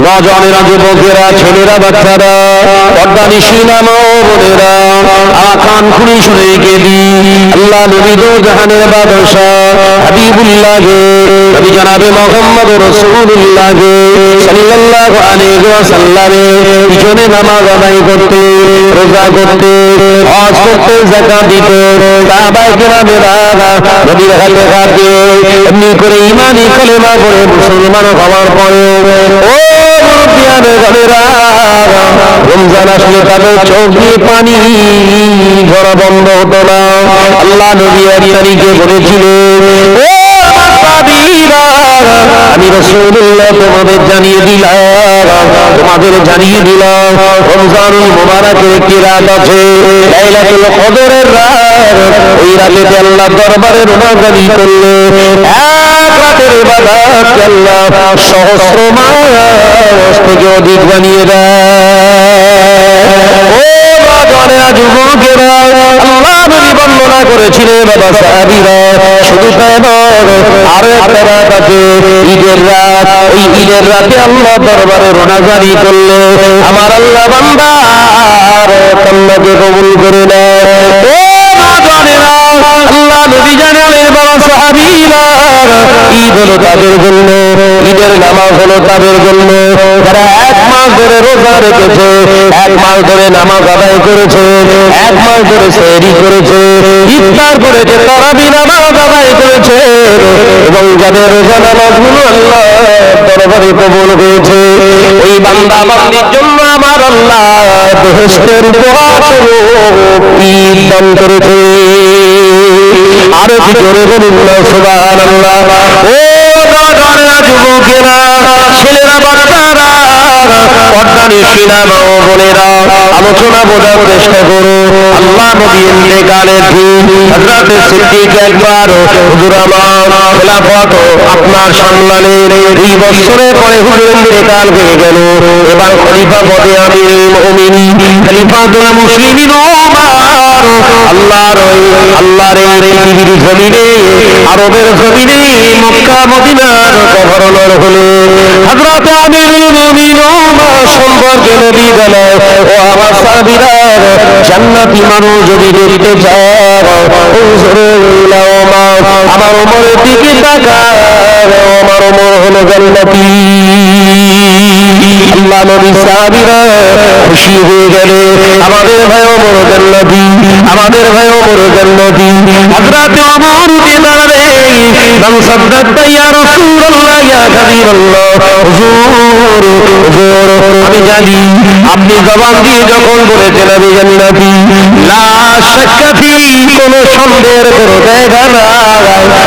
নজনেরা, যুবকেরা, ছেলেরা, বাচ্চারা, পর্দানিশীলা মা ও বোনেরা, আখান খুনি শুনে গেলি আল্লাহ নবী দো জাহানের বাদশাহ হাবিবুল্লাহ গে নবী জনাবে মুহাম্মদ রাসূলুল্লাহ গে সাল্লাল্লাহু আলাইহি ওয়াসাল্লাম পিছনে নামাজ আদায় করতে, রোজা করতে, হজ করতে, যাকাত দিতে, সাহাবায়ে কেরামেরা নবীর হাতে হাতে এমনি করে ঈমানি কালেমা পড়ে মুসলমান হওয়ার পরে ও রমজান আসলে তাদের চোখ দিয়ে পানি ঝরা বন্ধ হতো না। আল্লাহ নবী এক তারিখে বলেছিলেন, ও সাহাবীরা, আমি রাসূলুল্লাহ তোমাদের জানিয়ে দিলাম রমজানুল মুবারকের একটি রাত আছে, লাইলাতুল কদরের রাত। ওই রাতে আল্লাহ দরবারে রোনাজারি করলে এক রাতের ইবাদতকে আল্লাহ সহস্র মাস থেকে অধিক বানিয়ে দেয়। ও নজনেরা, যুবকেরা, আল্লাহ নবী বর্ণনা করেছিলেন বাবা সাহাবীরা, শুধু তাই নয়, আরো একটা রাত আছে ঈদের রাত। ওই ঈদের রাতে আল্লাহ দরবারে রোনাজারি করলে আমার আল্লাহ বান্দার কান্নাকে কবুল করে নেয়। ও নজনেরা, আল্লাহ নবী জানালেন বাবা সাহাবীরা, ঈদ হলো তাদের জন্য, ঈদের নামাজ হলো তাদের জন্য যারা এক মাস ধরে রোজা রেখেছে, এক মাস ধরে নামাজ আদায় করেছে, এক মাস ধরে সেহরি করেছে, ইফতার করেছে, তারাবি নামাজ আদায় করেছে, এবং যাদের রোজা নামাজগুলো আল্লাহ দরবারে কবুল হয়েছে, ওই বান্দা বান্দির জন্য আমার আল্লাহ বেহেশতের উপহার ঈদ দান করেছে। আরো কি জোরে বলুন না সুবহানাল্লাহ। ও নজনেরা, যুবকেরা, ছেলেরা, বাচ্চারা, পর্দানিশীলা মা ও বোনেরা, আলোচনা বোঝার চেষ্টা করো। আল্লাহ নবী ইন্তেকালের দিন হযরত সিদ্দিক একবার হুজুর আমার খেলাফত আপনার সামলালেন। 2 বছরের পরে হুজুর ইন্তেকাল হয়ে গেল। এবার খলিফা পদে আমিরুল মুমিনিন খলিফাতুল মুসলিমিন ওমর আল্লাহর এই পৃথিবীর জমিনে, আরবের জমিনে, মক্কা মদিনার গভর্নর হলেন হযরত আমিরুল মুমিনিন ওমর সম্পর্কে নবী বলেন, ও আমার সাহাবীরা, জান্নাতি মানুষ যদি দেখতে চাও আমার ওমরের দিকে তাকাও, আমার ওমর হলো জান্নাতি। আল্লাহ নবী সাহাবীরা খুশি হয়ে গেল, আমাদের ভাই ওমর জান্নাতি, আমাদের ভাই ওমর জান্নাতি। হযরত ওমর উঠে দাঁড়াবে, মান সাদ্দাকা ইয়া রাসূলুল্লাহ ইয়া হাবিবাল্লাহ, হুজুর আমি জানি আপনি জবান দিয়ে যখন বলেছেন আমি জান্নাতি, লা শাক্কা ফি, কোনো সন্দেহের কোনো জায়গা নাই।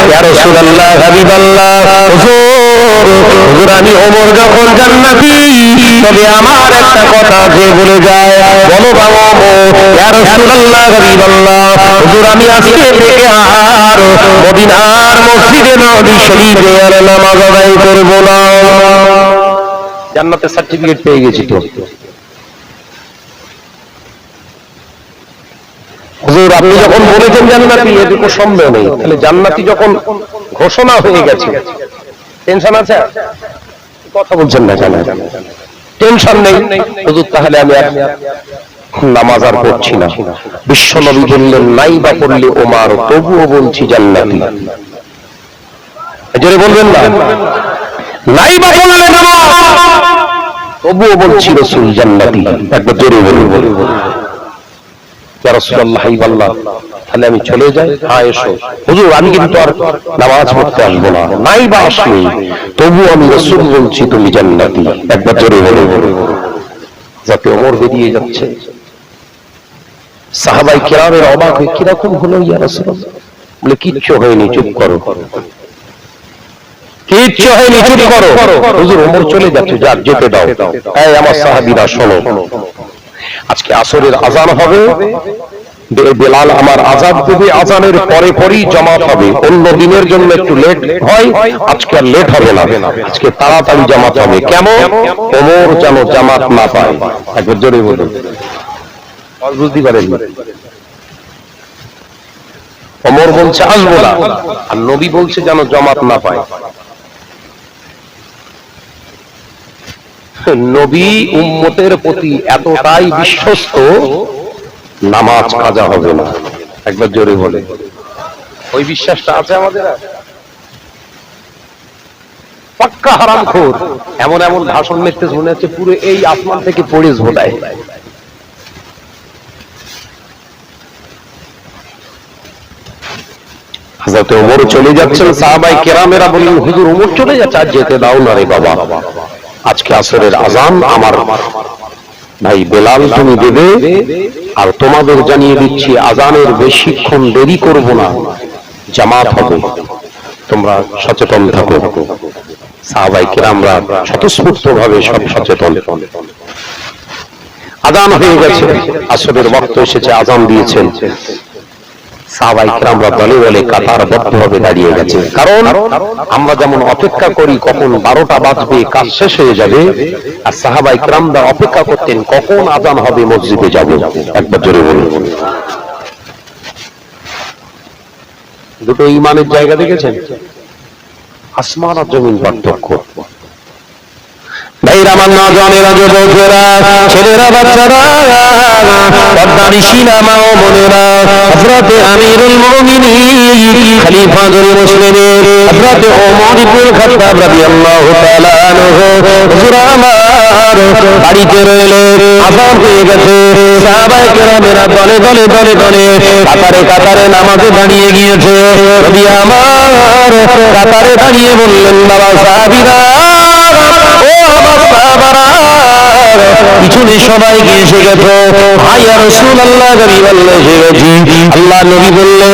ইয়া রাসূলুল্লাহ, হাবিবাল্লাহ, হুজুর আমি ওমর যখন জান্নাতি, তবে আমার একটা কথা যে বলে যায়, বলো বাবা ইয়া রাসূলুল্লাহ, হাবিবাল্লাহ, হুজুর আমি আজকে থেকে আর মদিনার মসজিদে নববী শরীফে আর নামাজ আদায় করব না। জান্নাতের সার্টিফিকেট পেয়ে গেছি তো। হুজুর আপনি যখন বলেছেন জান্নাতি, এটুকু সন্দেহ নেই, তাহলে জান্নাতি যখন ঘোষণা হয়ে গেছে টেনশন আছে? কথা বলছেন না কেন? টেনশন নেই হুজুর, তাহলে আমি নামাজ আর পড়ছি না। বিশ্ব নবী বললেন, নাই বা পড়লে ওমর, তবুও বলছি জান্নাতি। জোরে বলবেন না, নাই বা পড়লে নামাজ, তবুও বলছি রাসূল জান্নাতি। একবার জোরে বলুন, ইয়া রাসূলুল্লাহ, হাবিবাল্লাহ, তাহলে আমি চলে যাই? হ্যাঁ এসো। হুজুর আমি কিন্তু আর নামাজ পড়তে আসবো না, নাই বা আসলে তবু আমি রাসূল বলছি তুমি জান্নাতি। একবার জোরে বলুন। যাতে ওমর বেরিয়ে যাচ্ছে, সাহাবাই কেরামের অবাক হয়ে, কিরকম হলো ইয়া রাসূলুল্লাহ? বলে কিচ্ছু হয়নি, চুপ করো, কিচ্ছু হয়নি, চুপ করো। হুজুর ওমর চলে যাচ্ছে, যাক যেতে দাও। এই আমার সাহাবীরা শোনো, আজকে আসরের আজান হবে, বেলাল আমার আজান দেবে, আজানের পরে পরেই জামাত হবে। অন্য দিনের জন্য একটু লেট হয়, আজকে আর লেট হবে না, আজকে তাড়াতাড়ি জামাত হবে। কেমন? ওমর যেন জামাত না পায়। একবার জোরে বলুন, বুঝতে পারেন? ওমর বলছে আসবো না, আর নবী বলছে যেন জামাত না পায়। নবী উম্মতের প্রতি এতটাই বিশ্বস্ত, নামাজ কাজা হবে না। একবার জোরে বলে, ওই বিশ্বাসটা আছে আমাদের? পাক্কা হারামখোর। এমন এমন ভাষণ লিখতে মনে হচ্ছে পুরো এই আসমান থেকে পড়ে ঝোলায়। হযরত ওমর চলে যাচ্ছেন, সাহাবায়ে কেরামেরা বললেন, হুজুর ওমর চলে যাচ্ছে, আজ যেতে দাও না রে বাবা, আজকে আসরের আযান আমার ভাই বেলাল তুমি দেবে, আর তোমাদের জানিয়ে দিচ্ছি আযানের বেশিক্ষণ দেরি করব না, জামাত হবে, তোমরা সচেতন থাকো। সাহাবায়ে কেরামরা স্বতঃস্ফূর্তভাবে সব সচেতন। আযান হয়ে গেছে, আসরের ওয়াক্ত এসেছে, আযান দিয়েছেন। সাহাবায়ে কেরামরা দলে দলে কাতারবদ্ধভাবে দাঁড়িয়ে গেছে। কারণ আমরা যেমন অপেক্ষা করি কখন 12টা বাজবে, কাজ শেষ হয়ে যাবে, আর সাহাবায়ে কেরামরা অপেক্ষা করতেন কখন আযান হবে, মসজিদে যাব। একবার জোরে বলুন। দুটো ঈমানের জায়গা দেখেছেন, আসমান আর জমিন পার্থক্য। ভাইরা, আমার নওজওয়ানেরা, যুবকেরা, ছেলেরা, বাচ্চারা, পর্দানিশীনা মা ও বোনেরা, হযরতে আমিরুল মুমিনিন খলিফাতুল মুসলিমিন হযরতে ওমর ইবনুল খাত্তাব রাদিয়াল্লাহু তাআলা আনহু হুজুর আমার বাড়িতে রইলেন। আযান হয়ে গেছে, সাহাবায়ে কেরামেরা দলে দলে দলে দলে কাতারে কাতারে নামাজে দাঁড়িয়ে গিয়েছে। নবী আমার কাতারে দাঁড়িয়ে বললেন, বাবা সাহাবীরা, পিছনে সবাই এসে গেছে, ইয়া রাসূলুল্লাহ, গরিব আল্লাহ এসে গেছি। আল্লাহ নবী বললেন,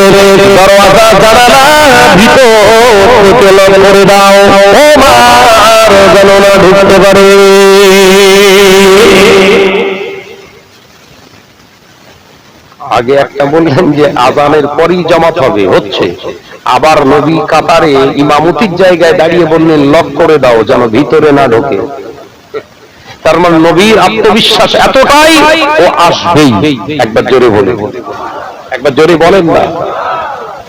দরওয়াজা জানালা ভিতর থেকে লক করে দাও, ওমর যেন না ঢুকতে পারে। আগে একটা বললেন যে আযানের পরই জামাত হবে, হচ্ছে। আবার নবী কাতারে ইমামতির জায়গায় দাঁড়িয়ে বললেন, লক করে দাও যেন ভিতরে না ঢোকে। তার মানে নবীর আত্মবিশ্বাস এতটাই, ও আসবেই। একবার জোরে বলে, একবার জোরে বলেন না।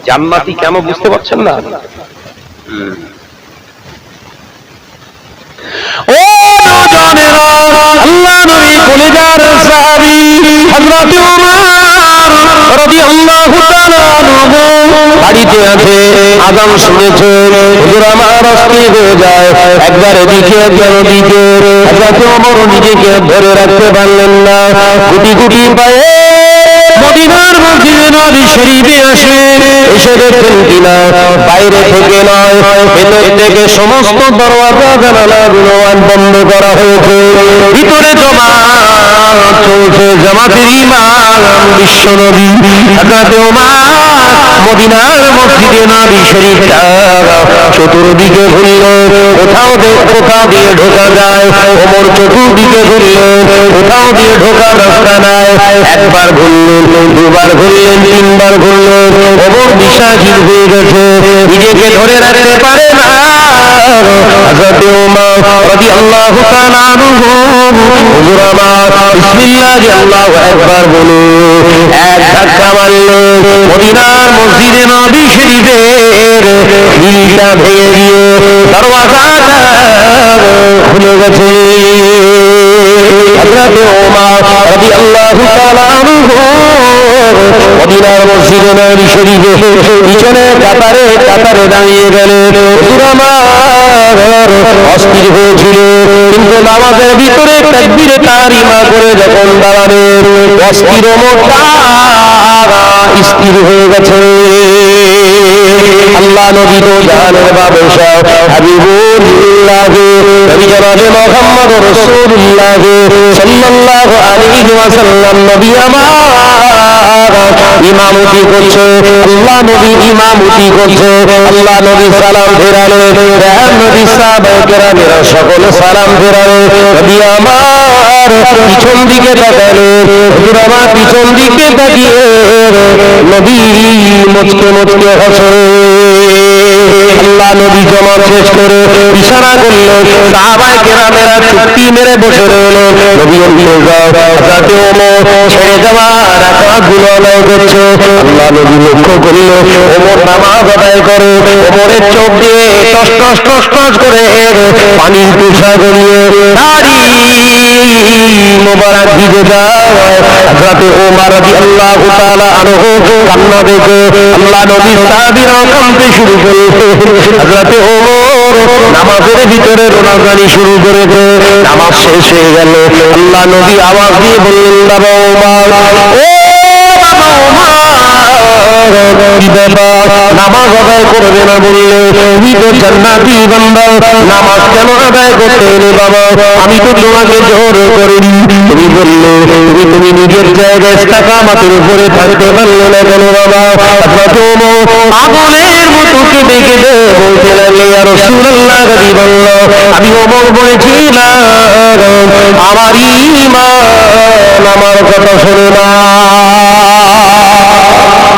জান্নাতি কেন বুঝতে পারছেন না? ও নওজওয়ানেরা, আল্লাহ নবী কলিজার সাহাবী হযরত ওমর রাদিয়াল্লাহু তাআলা আনহু বাড়িতে আছে, আযান শুনেছে। হুজুর আমার অস্থির হয়ে যায়, একবার এদিকে একবার ওদিকে। হযরত ওমর নিজেকে ধরে রাখতে পারলেন না, গুটি গুটি পায়ে মদিনার মসজিদে নবী শরীফে আসেন। এসে দেখেন কিনা বাইরে থেকে নয়, ভেতর থেকে সমস্ত দরওয়াজা জানালাগুলো বন্ধ করা হয়েছে। ভিতরে জামাত চলছে, জামাতের ইমাম বিশ্বনবী হযরত ওমর মদিনার মসজিদে নবী শরীফটা চতুর্দিকে ঘুরলেন, কোথাও দিয়ে ঢোকা যায়। ওমর চতুর্দিকে ঘুরলেন, কোথাও দিয়ে ঢোকার রাস্তা নাই। একবার ঘুরলেন, দুবার ঘুরলেন, তিনবার ঘুরলেন। ওমর দিশাহীন হয়ে গেছে, নিজেকে ধরে রাখতে পারে না। হযরত ওমর রাদিয়াল্লাহু তাআলা আনহু, হুজুর আমার বিসমিল্লাহ আল্লাহু আকবার বলে এক ধাক্কা মারলেন। মদিনার মসজিদে নবী শরীফের খিলটা ভেঙে গিয়ে দরওয়াজাটা খুলে গেছে। হযরত ওমর রাদিয়াল্লাহু তাআলা আনহু মদিনার মসজিদে নবী শরীফে পিছনে কাতারে কাতারে দাঁড়িয়ে গেলেন। হুজুর আমার অস্থির হয়েছিল, কিন্তু নামাজের ভিতরে তাকবীরে তাহরিমা করে যখন দাঁড়ালেন, অস্থির মোটা স্থির হয়ে গেছে। আল্লাহ নবী তো জানের বাদশা হাবিবুল্লাহ নবী জনাবে মুহাম্মদ রাসূলুল্লাহ সাল্লাল্লাহু আলাইহি ওয়াসাল্লাম নবী আমার ইমামতি করছে। আল্লাহ নবী ইমামতি করছে, আল্লাহ নবী সালাম ফেরালেন, নবী সাহাবায়ে কেরামেরা সকলে সালাম ফেরালেন। নবী আমার পিছন দিকে তাকালেন, হুজুর আমার পিছন দিকে তাকিয়ে নবী মুচকে মুচকে হাসে। আল্লাহ নবী জমা শেষ করে ইশারা করলো, সাহাবায়ে কেরামেরা চুক্তি মেরে বসে রইল। নবী হযরত ওমর ছেড়ে যাওয়া রাকাতগুলো আদায় করছে। আল্লাহ নবী লক্ষ্য করল ওমর নামাজ আদায় করে, ওমরের চোখ দিয়ে টস টস টস টস করে পানির তুষার গড়িয়ে দাড়ি মোবারক ভিজে যায়। হযরত ওমর রাদিয়াল্লাহু তাআলা আনহু কান্না দেখে আল্লাহ নবী সাহাবীরা কাঁদতে শুরু করল। হযরত ওমর নামাজের ভিতরে রোনাজানি শুরু করেছে। নামাজ শেষ হয়ে গেল। আল্লাহ নবী আওয়াজ দিয়ে বললেন, বাবা ওমর, ও বাবা ওমর, কি ব্যাপার নামাজ আদায় করবে না বললে? তুমি তো জান্নাতি বান্দা, নামাজ কেন আদায় করতে এলে বাবা? আমি তো তোমাকে জোর করিনি। তুমি বললে তুমি নিজের জায়গায় ইস্তেকামাতের উপরে থাকতে পারলে না কেন বাবা? হযরত ওমর পাগলের মতো কেঁদে কেঁদে বলতে লাগলেন, ইয়া রাসূলুল্লাহ, হাবিবাল্লাহ, আমি ওমর বলেছিলাম আমার ঈমান আমার কথা শোনে না।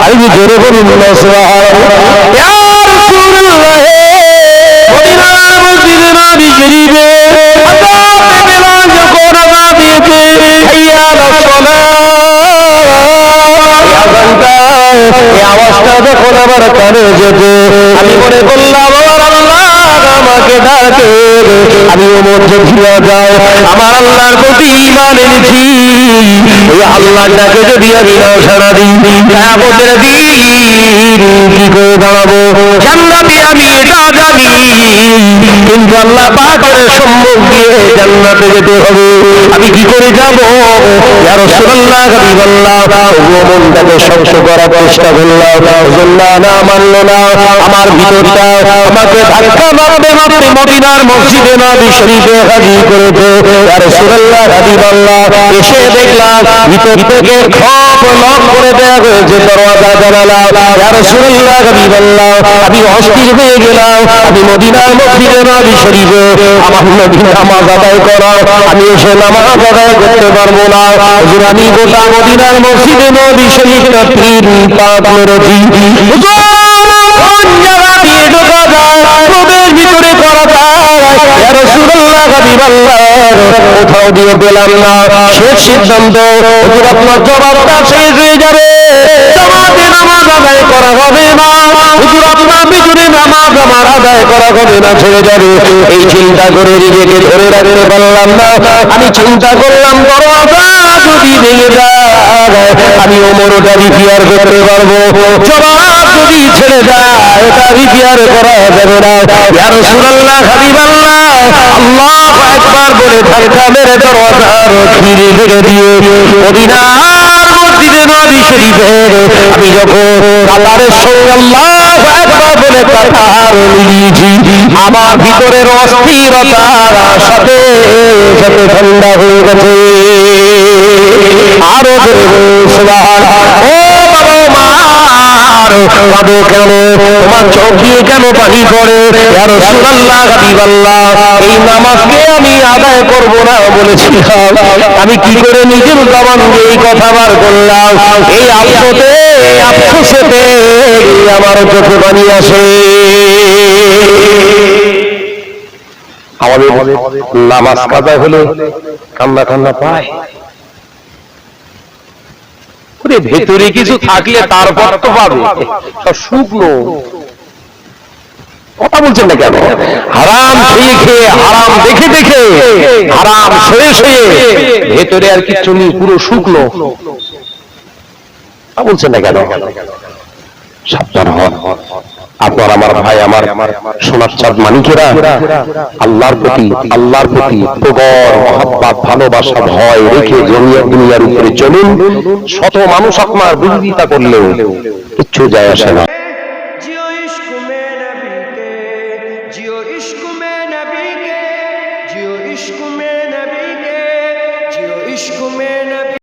আমি জোরে বলুন না সুবহানাল্লাহ। ইয়া রাসূলুল্লাহ, মদিনার মসজিদে নবী শরীফে আযানে বেলাল যখন আযান দিয়েছে, হাইয়া আলাস সালাহ, এই আওয়াজটা যখন আমার কানে যেত, আমি মনে করলাম আমার আল্লাহ আমাকে ডাকে। আমি ওমর যে ফিরে যায়, আমার আল্লাহর প্রতি ঈমান এনেছি, ওই আল্লাহর ডাকে যদি আমি না সাড়া দিই, কিয়ামতের দিন কি করে দাঁড়াবো? জান্নাতে আমি এটা জানি, কিন্তু আল্লাহ পাকের সম্মুখ দিয়ে জান্নাতে যেতে হবে। আমি কি করে যাব? ইয়া রাসূলুল্লাহ, হাবিবাল্লাহ, মনটাকে শক্ত করার চেষ্টা করলাম, না মানল না। আমার ভিতরটা আমাকে ধাক্কা মারতে মারতে মদিনার মসজিদে নবী শরীফে হাজির করেছে। ইয়া রাসূলুল্লাহ, হাবিবাল্লাহ, এসে দেখলাম ভিতর থেকে খপ লক করে দেওয়া হয়েছে দরওয়াজা জানালা। ইয়া রাসূলুল্লাহ, হাবিবাল্লাহ, আমি অস্থির হয়ে গেলাম। আমি মদিনার মসজিদে নবী শরীফে আমার নবী নামাজ আদায় করা, আমি এসে নামাজ আদায় করতে পারবো না। হুজুর, আমি গোটা মদিনার মসজিদে নবী শরীফটা 3 পাক মেরেছি। কোন জায়গা দিয়ে ঢোকা যায়, প্রবেশ ভিতরে করা যায়, ইয়া রাসূলুল্লাহ, হাবিবাল্লাহ, কোথাও দিয়ে পেলাম না। শেষ সিদ্ধান্ত, হুজুর আপনার জবাবটা শেষ হয়ে যাবে, জামাতে নামাজ আদায় করা হবে না। হুজুর আপনার ভিতরে নামাজ আমার আদায় করা হবে না, ছেড়ে যাবে। এই চিন্তা করে নিজেকে ধরে রাখতে পারলাম না। আমি চিন্তা করলাম, দরওয়াজা যদি ভেঙে যায় আমি ওমর ওটা রিপেয়ার করতে পারবো, জবাব যদি ছেড়ে যায় এটা রিপেয়ার করা যাবে না। ইয়া রাসূলুল্লাহ, হাবিবাল্লাহ, আল্লাহু আকবার বলে ধাক্কা মেরে দরওয়াজার খিড়ি ভেঙে দিয়ে মদিনার মসজিদে নবী শরীফে আমি যখন কাতারের সঙ্গে আল্লাহু আকবার বলে কাতার মিলিয়েছি, আমার ভিতরের অস্থিরতার সাথে সাথে ঠান্ডা হয়ে গেছে। আরো সুবহানাল্লাহ। ও বাবা ওমর, কাঁদো কেন? তোমার চোখ দিয়ে কেন পানি পড়ে? ইয়া রাসূলুল্লাহ, হাবিবাল্লাহ, এই নামাজকে আমি আদায় করব না বলেছিলাম, আমি কি করে নিজের জবান দিয়ে এই কথা বার করলাম? এই আফসোসেতে আমার চোখে পানি আসে। আমাদের নামাজ কাজা হলে কান্না কান্না পায়। ভেতরে কিছু থাকলে তারপর তো পাবে, সব শুকনো। কথা বলছেন না কেন? হারাম খেয়ে খেয়ে, হারাম দেখে দেখে, হারাম শুয়ে শুয়ে ভেতরে আর কিচ্ছু নেই, পুরো শুকনো। কথা বলছেন না কেন? সাবধান হন। আপনার আমার ভাই, আমার সোনার চাঁদ মানিকেরা, আল্লাহর প্রতি প্রবল মহব্বত, ভালোবাসা, ভয় রেখে দুনিয়ার উপরে চলুন। শত মানুষ আপনার বিরোধিতা করলেও কিচ্ছু যায় আসে না।